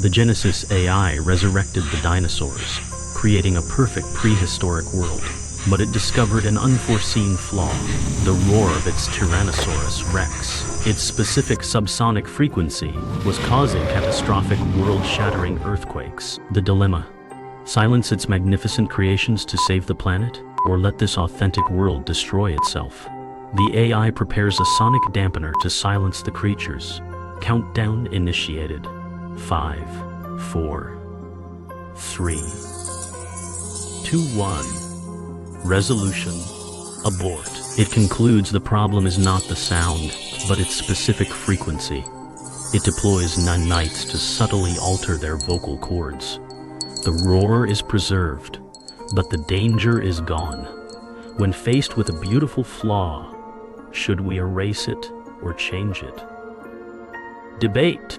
The Genesis AI resurrected the dinosaurs, creating a perfect prehistoric world. But it discovered an unforeseen flaw, the roar of its Tyrannosaurus Rex. Its specific subsonic frequency was causing catastrophic world-shattering earthquakes. The dilemma: silence its magnificent creations to save the planet, or let this authentic world destroy itself? The AI prepares a sonic dampener to silence the creatures. Countdown initiated. 5, 4, 3, 2, 1. Resolution: abort. It concludes the problem is not the sound, but its specific frequency. It deploys nanites to subtly alter their vocal cords. The roar is preserved, but the danger is gone. When faced with a beautiful flaw, should we erase it or change it? Debate.